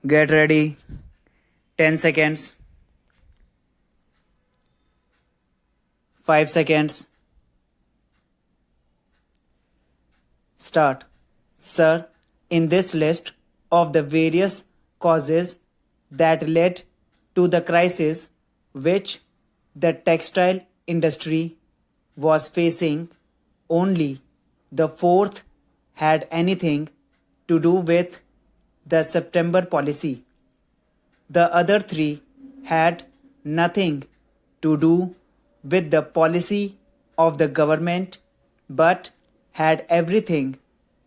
Get ready. 10 seconds. 5 seconds. Start. Sir, in this list of the various causes that led to the crisis which the textile industry was facing, only the fourth had anything to do with the September policy. The other three had nothing to do with the policy of the government but had everything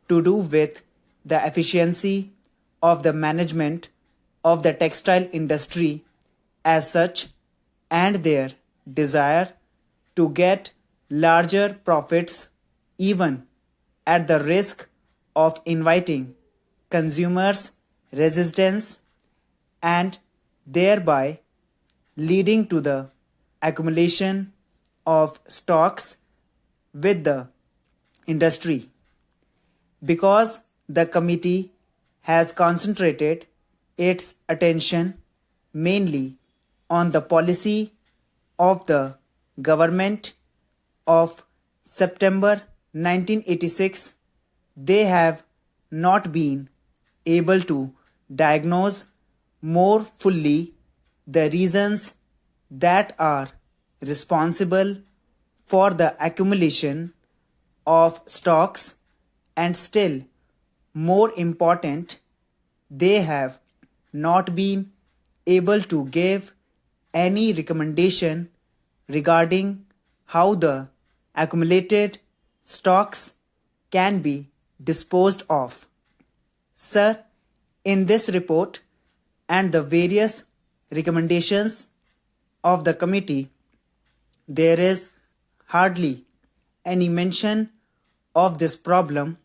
to do with the efficiency of the management of the textile industry as such and their desire to get larger profits even at the risk of inviting consumers' resistance and thereby leading to the accumulation of stocks with the industry. Because the committee has concentrated its attention mainly on the policy of the government of September 1986, they have not been able to diagnose more fully the reasons that are responsible for the accumulation of stocks, and still more important, they have not been able to give any recommendation regarding how the accumulated stocks can be disposed of. Sir, in this report and the various recommendations of the committee, there is hardly any mention of this problem,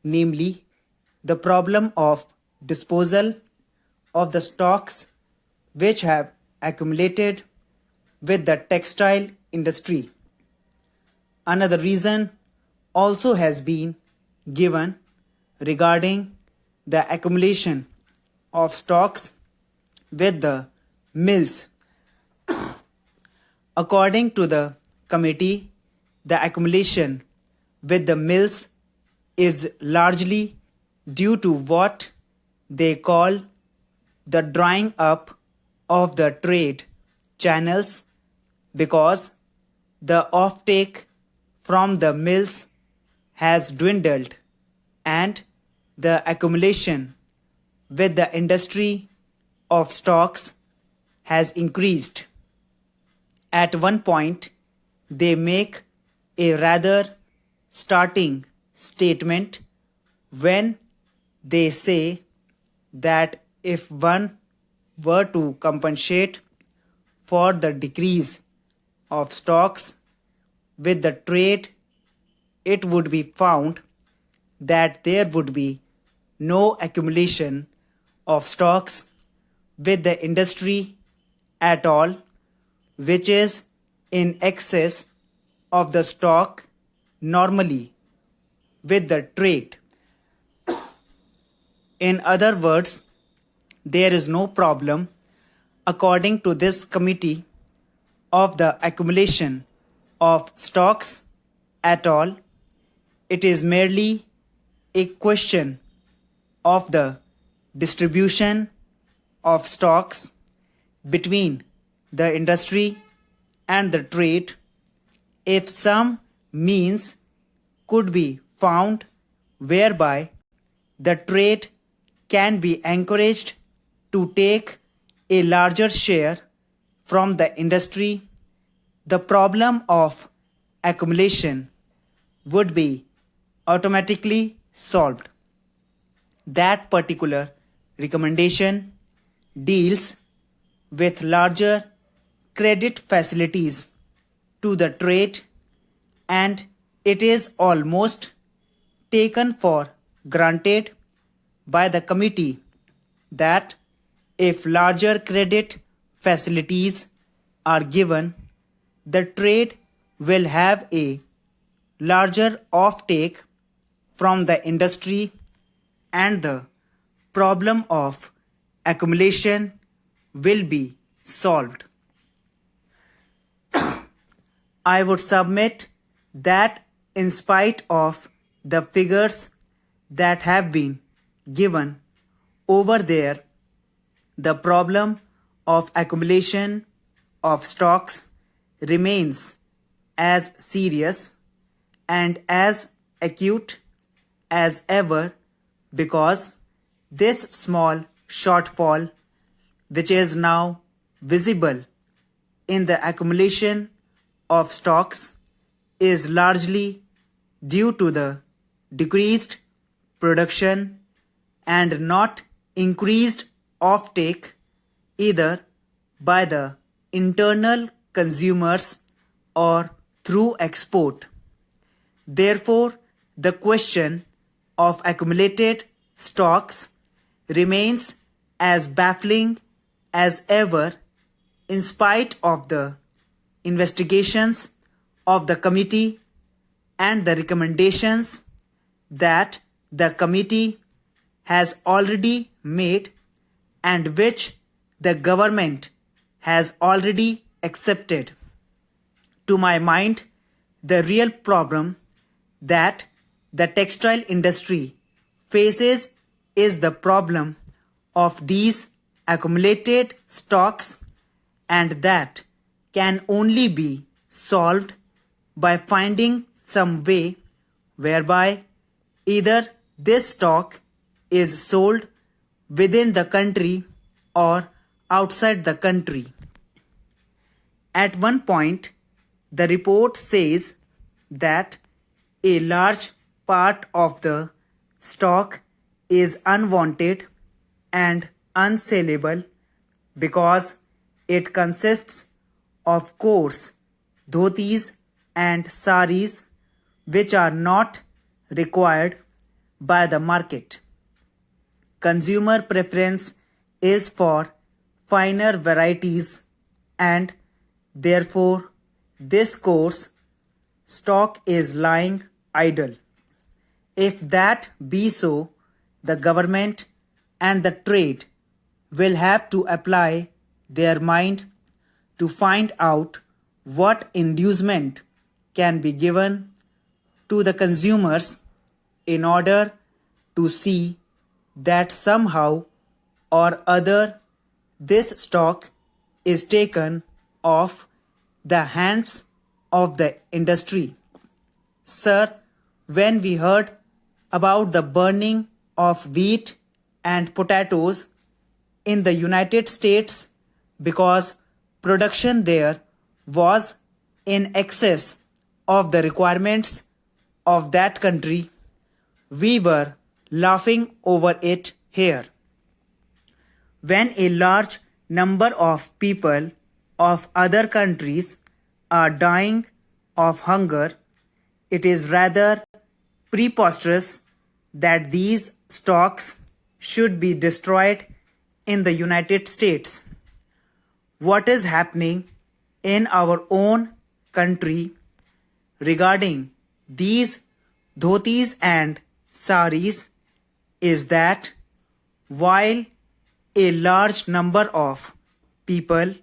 namely the problem of disposal of the stocks which have accumulated with the textile industry. Another reason also has been given regarding the accumulation of stocks with the mills. According to the committee, the accumulation with the mills is largely due to what they call the drying up of the trade channels because the offtake from the mills has dwindled and the accumulation with the industry of stocks has increased. At one point, they make a rather starting statement when they say that if one were to compensate for the decrease of stocks with the trade, it would be found that there would be no accumulation of stocks with the industry at all, which is in excess of the stock normally with the trade. In other words, there is no problem, according to this committee, of the accumulation of stocks at all. It is merely a question of the distribution of stocks between the industry and the trade. If some means could be found whereby the trade can be encouraged to take a larger share from the industry, the problem of accumulation would be automatically solved. That particular recommendation deals with larger credit facilities to the trade, and it is almost taken for granted by the committee that if larger credit facilities are given, the trade will have a larger offtake from the industry and the problem of accumulation will be solved. I would submit that in spite of the figures that have been given over there, the problem of accumulation of stocks remains as serious and as acute as ever, because this small shortfall, which is now visible in the accumulation of stocks, is largely due to the decreased production and not increased offtake either by the internal consumers or through export. Therefore, the question of accumulated stocks remains as baffling as ever, in spite of the investigations of the committee and the recommendations that the committee has already made and which the government has already accepted. To my mind, the real problem that the textile industry faces is the problem of these accumulated stocks, and that can only be solved by finding some way whereby either this stock is sold within the country or outside the country. At one point, the report says that a large part of the stock is unwanted and unsellable because it consists of coarse dhotis and saris which are not required by the market. Consumer preference is for finer varieties, and therefore this coarse stock is lying idle. If that be so, the government and the trade will have to apply their mind to find out what inducement can be given to the consumers in order to see that somehow or other this stock is taken off the hands of the industry. Sir, when we heard about the burning of wheat and potatoes in the United States because production there was in excess of the requirements of that country, we were laughing over it here. When a large number of people of other countries are dying of hunger, it is rather preposterous that these stocks should be destroyed in the United States. What is happening in our own country regarding these dhotis and saris is that while a large number of people